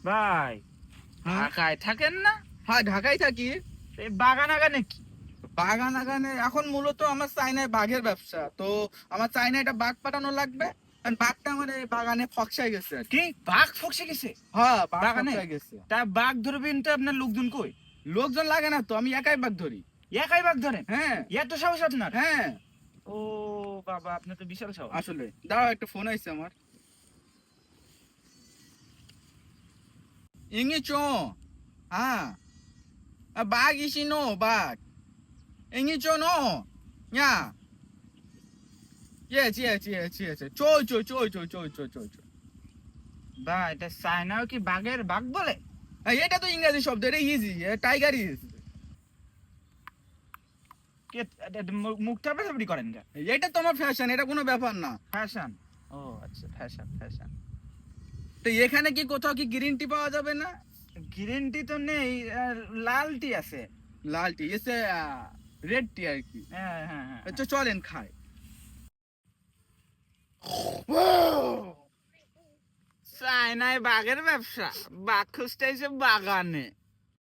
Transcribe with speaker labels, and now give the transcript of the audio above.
Speaker 1: ভাই
Speaker 2: হ্যাঁ
Speaker 1: ঢাকায় থাকেন না?
Speaker 2: হ্যাঁ ঢাকায় থাকি।
Speaker 1: এই বাগান আগানে কি?
Speaker 2: বাগান আগানে এখন মূলত আমার চাইনায় বাঘের ব্যবসা তো। আমার চাইনায় একটা বাঘ পাঠানো লাগবে, কারণ বাঘটা আমার এই বাগানে ফকসাই গেছে আর কি।
Speaker 1: কি বাঘ ফকসে গেছে
Speaker 2: হ্যাঁ বাঘ
Speaker 1: বাগানে?
Speaker 2: ফকসাই গেছে।
Speaker 1: তা বাঘ ধরবেন তো আপনার লোকজন কই?
Speaker 2: লোকজন লাগে না তো, আমি একাই বাঘ ধরি।
Speaker 1: একাই বাঘ ধরেন?
Speaker 2: হ্যাঁ
Speaker 1: এত সাহস আপনার?
Speaker 2: হ্যাঁ।
Speaker 1: ও বাবা, আপনার তো বিশাল সাহস।
Speaker 2: আসলে দাঁড়াও, একটা ফোন আইছে আমার। ইংলিশ চো হ্যাঁ বাঘ ইসি নো বাঘ ইংলিশ চো নো ইয়া yes yes yes yes চই চই চই চই চই চই চই চই।
Speaker 1: ভাই এটা চায়নাও কি বাঘের বাঘ বলে?
Speaker 2: এটা তো ইংরেজি শব্দ, এটা ইজি, টাইগার ইজ।
Speaker 1: কে মুখটা বেসবরি করেন কে?
Speaker 2: এটা তোমার ফ্যাশন, এটা কোনো ব্যাপার না।
Speaker 1: ফ্যাশন? ও আচ্ছা, ফ্যাশন ফ্যাশন।
Speaker 2: তো এখানে কি কোথাও কি গ্রিন টি পাওয়া যাবে না?
Speaker 1: গ্রিন টি তো নেই, লাল টি আছে।
Speaker 2: লাল টি এসে রেড টি আর কি।
Speaker 1: হ্যাঁ হ্যাঁ হ্যাঁ।
Speaker 2: তো চলেন খাই।
Speaker 1: চায়নায় বাঘের ব্যবসা, বাঘ খুঁজতে এসে বাগানে।